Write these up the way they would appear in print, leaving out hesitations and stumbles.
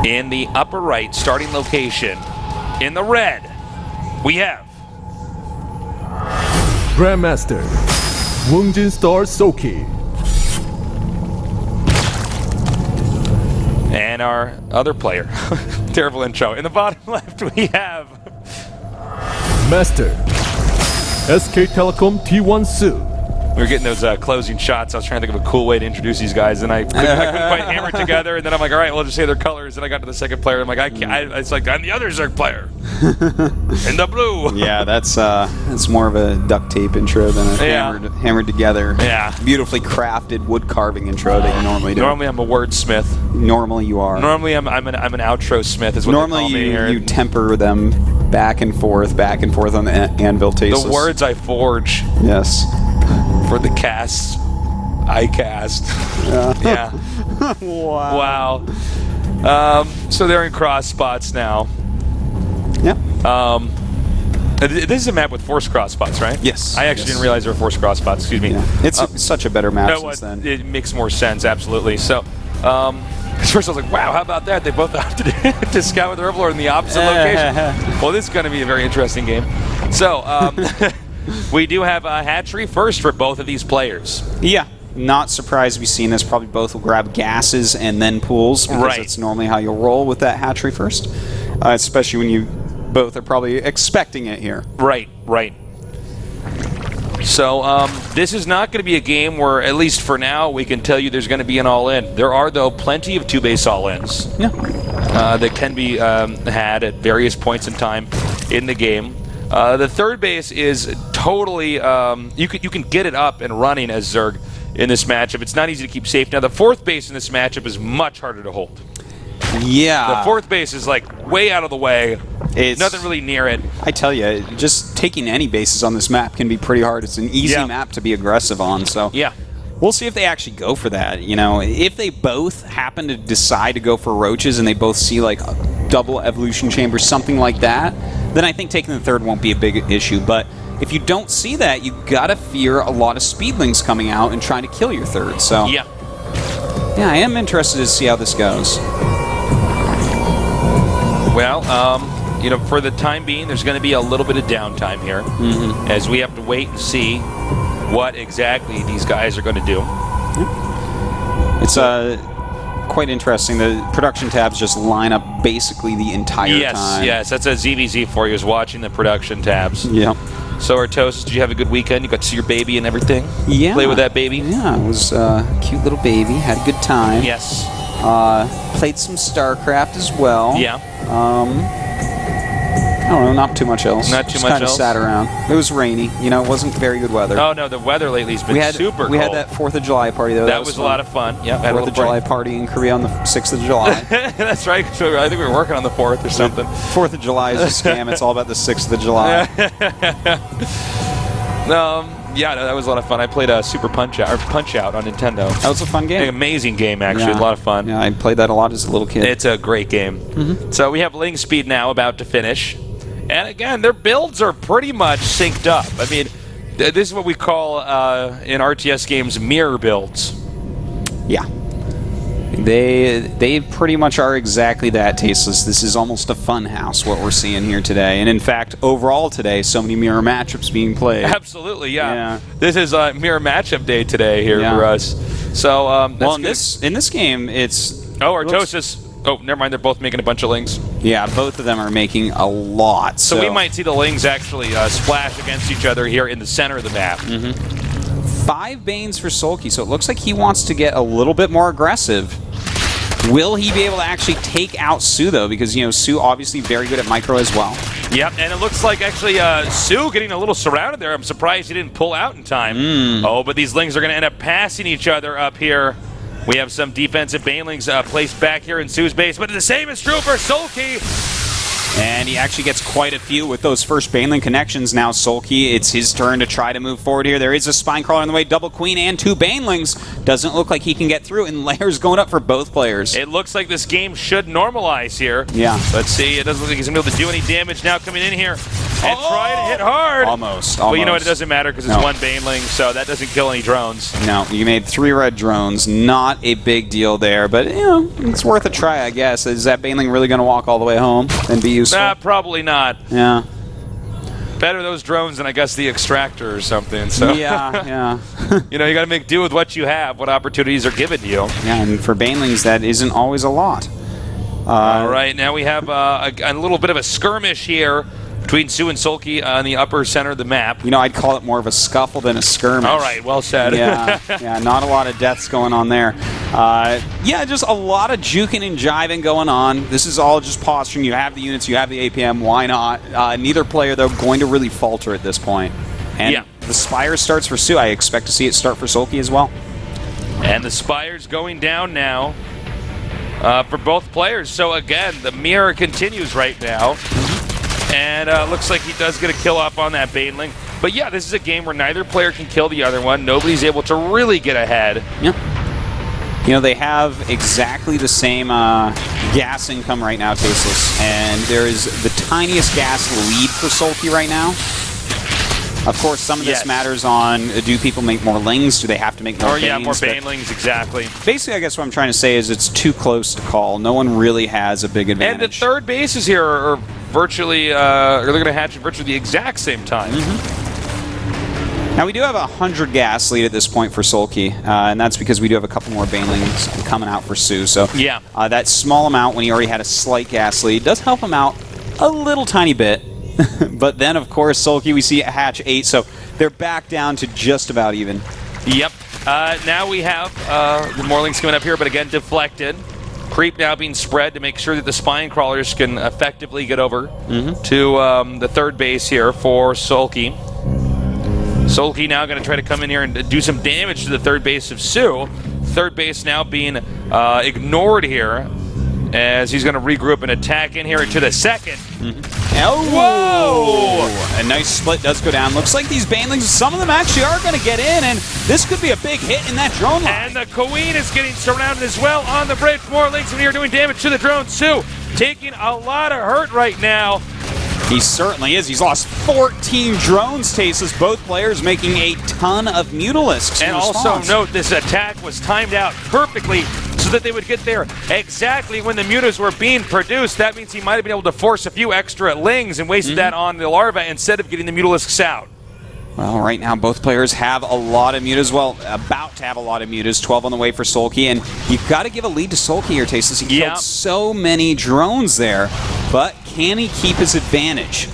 In the upper right starting location, in the red, we have Grandmaster Woongjin Star Soulkey. And our other player. Terrible intro. In the bottom left, we have Master SK Telecom T1 Su. We were getting those closing shots. I was trying to think of a cool way to introduce these guys, and I couldn't quite hammer it together. And then I'm like, all right, well, just say their colors. And I got to the second player. I'm like, it's like I'm the other Zerg player in the blue. Yeah, that's more of a duct tape intro than a hammered together, beautifully crafted wood carving intro that you normally do. Normally, I'm a wordsmith. Normally, you are. Normally, I'm an outro smith. Is what normally they call me here. You temper them back and forth on the anvil tasteless. The words I forge. Yes. For the casts, I cast. Yeah. Wow. So they're in cross spots now. Yep. This is a map with forced cross spots, right? Yes. I actually didn't realize there were forced cross spots. Excuse me. Yeah. It's such a better map since then. It makes more sense, absolutely. So, at first I was like, wow, how about that? They both opted to scout with the Herblord in the opposite location. Well, this is going to be a very interesting game. So, we do have a hatchery first for both of these players. Yeah. Not surprised to be seeing this. Probably both will grab gases and then pools, because that's normally how you'll roll with that hatchery first. Especially when you both are probably expecting it here. Right. So this is not going to be a game where, at least for now, we can tell you there's going to be an all-in. There are, though, plenty of two-base all-ins that can be had at various points in time in the game. The third base is totally you can get it up and running as Zerg in this matchup. It's not easy to keep safe. Now the fourth base in this matchup is much harder to hold. Yeah. The fourth base is like way out of the way. It's nothing really near it. I tell you, just taking any bases on this map can be pretty hard. It's an easy map to be aggressive on. So we'll see if they actually go for that. You know, if they both happen to decide to go for roaches and they both see like a double evolution chamber, something like that, then I think taking the third won't be a big issue. But if you don't see that, you gotta fear a lot of speedlings coming out and trying to kill your third. So yeah, I am interested to see how this goes. Well, you know, for the time being, there's going to be a little bit of downtime here as we have to wait and see what exactly these guys are going to do. It's quite interesting. The production tabs just line up basically the entire time. Yes, that's a ZVZ for you, is watching the production tabs. Yep. So, Artos, did you have a good weekend? You got to see your baby and everything? Yeah. Play with that baby? Yeah, it was a cute little baby. Had a good time. Yes. Played some Starcraft as well. Yeah. I don't know, not too much else. Not too just much kind of else? sat around. It was rainy. You know, it wasn't very good weather. Oh, no, the weather lately has been super cold. We had that 4th of July party, though. That was a lot of fun. Yeah, 4th of July party in Korea on the 6th of July. That's right. I think we were working on the 4th or something. 4th of July is a scam. It's all about the 6th of July. Yeah, that was a lot of fun. I played Super Punch Out on Nintendo. That was a fun game. An amazing game, actually. A lot of fun. Yeah, I played that a lot as a little kid. It's a great game. So we have Ling Speed now about to finish. And again, their builds are pretty much synced up. I mean, this is what we call in RTS games mirror builds. Yeah. They pretty much are exactly that, Tasteless. This is almost a fun house, what we're seeing here today. And in fact, overall today, so many mirror matchups being played. Absolutely, yeah. This is mirror matchup day today here for us. So, well, in this game, it's... Oh, Artosis. Oh, never mind. They're both making a bunch of Lings. Yeah, both of them are making a lot. So we might see the Lings actually splash against each other here in the center of the map. 5 Banes for Soulkey, so it looks like he wants to get a little bit more aggressive. Will he be able to actually take out Su, though? Because, you know, Su obviously very good at micro as well. Yep, and it looks like actually Su getting a little surrounded there. I'm surprised he didn't pull out in time. Oh, but these Lings are going to end up passing each other up here. We have some defensive Banelings placed back here in Su's base, but the same is true for Soulkey. And he actually gets quite a few with those first Baneling connections. Now Soulkey, it's his turn to try to move forward here. There is a Spine Crawler on the way, double Queen and 2 Banelings. Doesn't look like he can get through, and layers going up for both players. It looks like this game should normalize here. Yeah. Let's see. It doesn't look like he's going to be able to do any damage now coming in here. And try to hit hard. Almost. Well, you know what? It doesn't matter because it's one Baneling, so that doesn't kill any drones. No, you made 3 red drones. Not a big deal there, but, you know, it's worth a try, I guess. Is that Baneling really going to walk all the way home and be useful? Nah, probably not. Yeah. Better those drones than, I guess, the extractor or something. So Yeah. you know, you got to make do with what you have, what opportunities are given to you. Yeah, and for Banelings, that isn't always a lot. All right, now we have a little bit of a skirmish here between Sue and Soulkey on the upper center of the map. You know, I'd call it more of a scuffle than a skirmish. All right, well said. Yeah, not a lot of deaths going on there. Yeah, just a lot of juking and jiving going on. This is all just posturing. You have the units, you have the APM, why not? Neither player, though, going to really falter at this point. And the Spire starts for Sue. I expect to see it start for Soulkey as well. And the Spire's going down now for both players. So, again, the mirror continues right now. And looks like he does get a kill off on that Baneling. But yeah, this is a game where neither player can kill the other one. Nobody's able to really get ahead. Yeah. You know, they have exactly the same gas income right now, Tasteless. And there is the tiniest gas lead for Soulkey right now. Of course, some of this matters on, do people make more lings? Do they have to make more Banelings? More Banelings, exactly. Basically, I guess what I'm trying to say is it's too close to call. No one really has a big advantage. And the third bases here are virtually, they're going to hatch at virtually the exact same time. Now, we do have a 100 gas lead at this point for Soulkey, and that's because we do have a couple more Banelings coming out for Sue. So that small amount, when he already had a slight gas lead, does help him out a little tiny bit. But then, of course, Soulkey, we see a hatch 8, so they're back down to just about even. Yep. Now we have the Morlings coming up here, but again, deflected. Creep now being spread to make sure that the Spine Crawlers can effectively get over to the third base here for Soulkey. Soulkey now going to try to come in here and do some damage to the third base of Sue. Third base now being ignored here, as he's going to regroup and attack in here into the second. Whoa! A nice split does go down. Looks like these Banelings, some of them actually are going to get in, and this could be a big hit in that drone line. And the Queen is getting surrounded as well on the bridge. More links in here doing damage to the drone. Sue taking a lot of hurt right now. He certainly is. He's lost 14 drones, Tasteless. Both players making a ton of Mutalisks. And also note, this attack was timed out perfectly so that they would get there exactly when the mutas were being produced. That means he might have been able to force a few extra lings and wasted that on the larva instead of getting the Mutalisks out. Well, right now both players have a lot of mutas. Well, about to have a lot of mutas. 12 on the way for Soulkey, and you've got to give a lead to Soulkey here, Tasteless. He killed so many drones there, but can he keep his advantage?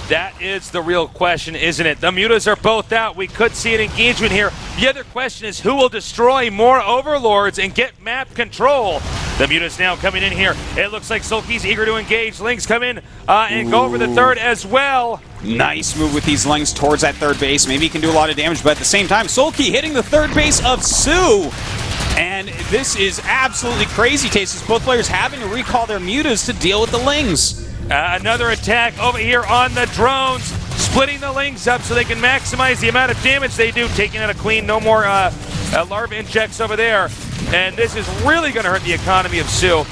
That is the real question, isn't it? The mutas are both out. We could see an engagement here. The other question is who will destroy more overlords and get map control. The mutas now coming in here. It looks like Soulkey's eager to engage. Lings come in and go over the third as well. Nice move with these Lings towards that third base. Maybe he can do a lot of damage, but at the same time, Soulkey hitting the third base of Sue. And this is absolutely crazy, Tasteless. Both players having to recall their mutas to deal with the Lings. Another attack over here on the drones, splitting the Lings up so they can maximize the amount of damage they do, taking out a Queen. No more larva injects over there. And this is really going to hurt the economy of Sue,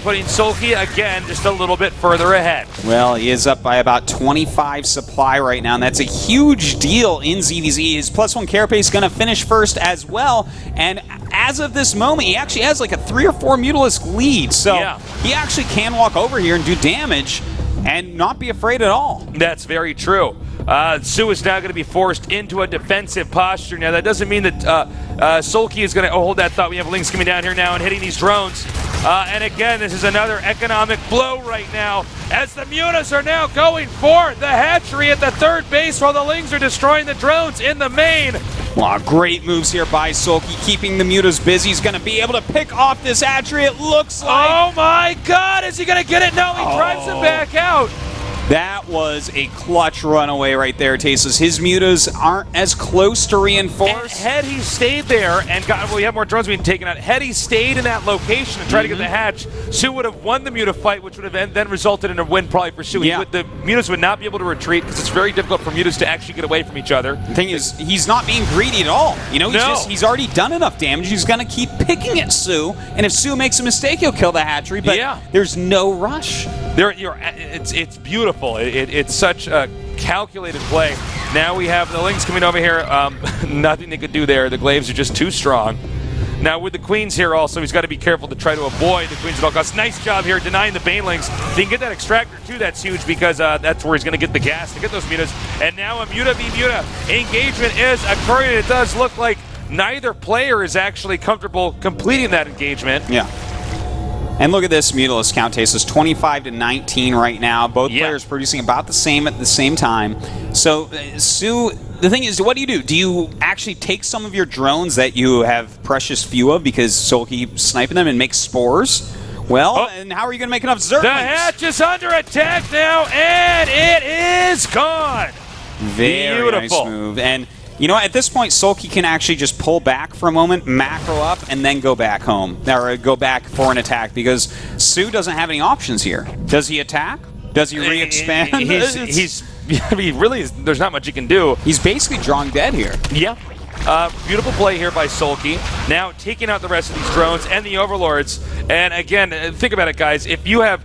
putting Soulkey, again, just a little bit further ahead. Well, he is up by about 25 supply right now, and that's a huge deal in ZVZ. His +1 carapace is going to finish first as well, and as of this moment, he actually has like a 3 or 4 Mutalisk lead, so he actually can walk over here and do damage and not be afraid at all. That's very true. Sue is now going to be forced into a defensive posture. Now, that doesn't mean that Soulkey is going to hold that thought. We have Lings coming down here now and hitting these drones. And again, this is another economic blow right now, as the mutas are now going for the hatchery at the third base while the Lings are destroying the drones in the main. Wow, great moves here by Soulkey, keeping the mutas busy. He's going to be able to pick off this hatchery, it looks like. Oh my God, is he going to get it? No, he drives it back out. That was a clutch runaway right there, Tasteless. His mutas aren't as close to reinforce. And had he stayed there and we have more drones being taken out. Had he stayed in that location and tried to get the hatch, Sue would have won the muta fight, which would have then resulted in a win probably for Sue. Yeah. The mutas would not be able to retreat because it's very difficult for mutas to actually get away from each other. The thing is, he's not being greedy at all. You know, he's already done enough damage. He's going to keep picking at Sue, and if Sue makes a mistake, he'll kill the hatchery, but there's no rush. It's beautiful. It's such a calculated play. Now we have the Lings coming over here. Nothing they could do there. The Glaives are just too strong. Now with the Queens here also, he's got to be careful to try to avoid the Queens at all costs. Nice job here denying the Banelings. If he can get that Extractor too, that's huge because that's where he's going to get the gas to get those mutas. And now a muta v muta engagement is occurring. It does look like neither player is actually comfortable completing that engagement. Yeah. And look at this Mutalist count, Tasteless. 25 to 19 right now. Both players producing about the same at the same time. So, Sue, the thing is, what do? Do you actually take some of your drones that you have precious few of because Soulkey sniping them and make spores? Well, and how are you going to make enough Zerglings? The hatch is under attack now, and it is gone. Very nice move. And you know what? At this point, Soulkey can actually just pull back for a moment, macro up, and then go back home. Or go back for an attack because Sue doesn't have any options here. Does he attack? Does he re-expand? I mean, really, there's not much he can do. He's basically drawing dead here. Yeah. Beautiful play here by Soulkey. Now taking out the rest of these drones and the Overlords. And again, think about it, guys. If you have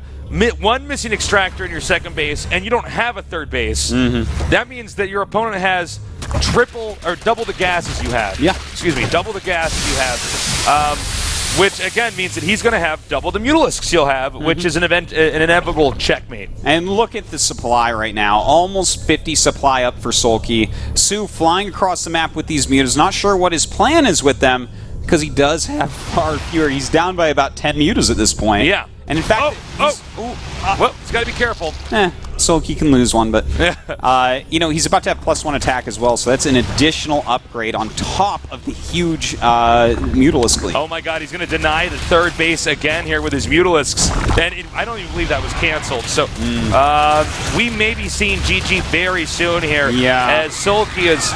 one missing Extractor in your second base and you don't have a third base, that means that your opponent has triple or double the gas as you have. Yeah. Excuse me, double the gas as you have. Which again means that he's going to have double the Mutalisks you'll have, which is an inevitable checkmate. And look at the supply right now. Almost 50 supply up for Soulkey. Sue flying across the map with these mutas. Not sure what his plan is with them because he does have far fewer. He's down by about 10 mutas at this point. Yeah. And in fact, well, he's got to be careful. Soulkey can lose one, but you know, he's about to have +1 attack as well, so that's an additional upgrade on top of the huge Mutalisk lead. Oh my god, he's going to deny the third base again here with his Mutalisks. And I don't even believe that was canceled. So we may be seeing GG very soon here as Soulkey is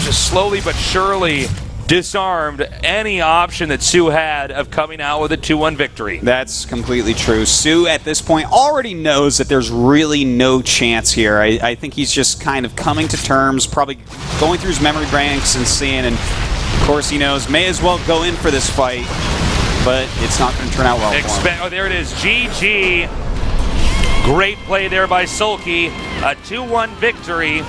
just slowly but surely disarmed any option that Sue had of coming out with a 2-1 victory. That's completely true. Sue, at this point, already knows that there's really no chance here. I think he's just kind of coming to terms, probably going through his memory banks and seeing, and of course he knows, may as well go in for this fight, but it's not going to turn out well for him. Oh, there it is. GG. Great play there by Soulkey. A 2-1 victory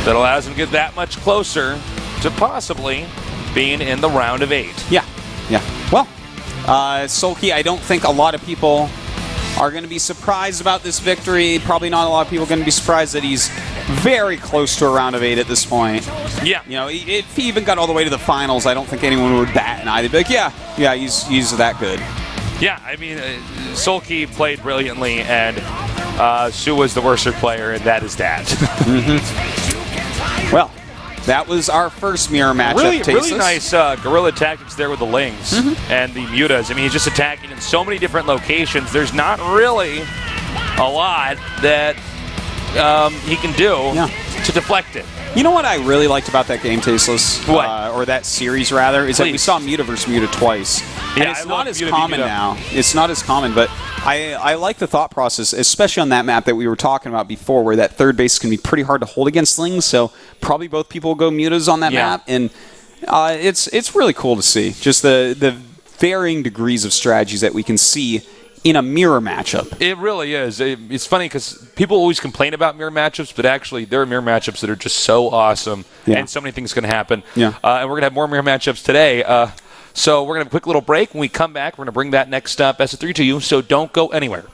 that allows him to get that much closer to possibly being in the round of 8. Yeah. Well, Soulkey, I don't think a lot of people are going to be surprised about this victory. Probably not a lot of people are going to be surprised that he's very close to a round of 8 at this point. Yeah. You know, if he even got all the way to the finals, I don't think anyone would bat an eye. They'd be like, yeah, he's that good. Yeah, I mean, Soulkey played brilliantly, and Sue was the worser player, and that is that. Well, that was our first mirror matchup. Really nice guerrilla tactics there with the Lings and the Mutas. I mean, he's just attacking in so many different locations. There's not really a lot that he can do to deflect it. You know what I really liked about that game, Tasteless? What? Or that series, rather, is that we saw Muta versus Muta twice. And it's not as common now. It's not as common, but I like the thought process, especially on that map that we were talking about before, where that third base can be pretty hard to hold against Lings, so probably both people will go Mutas on that map, and it's really cool to see. Just the varying degrees of strategies that we can see in a mirror matchup. It really is. It's funny because people always complain about mirror matchups, but actually there are mirror matchups that are just so awesome, and so many things can happen. And we're going to have more mirror matchups today. So we're going to have a quick little break. When we come back, we're going to bring that next best of 3 to you, so don't go anywhere.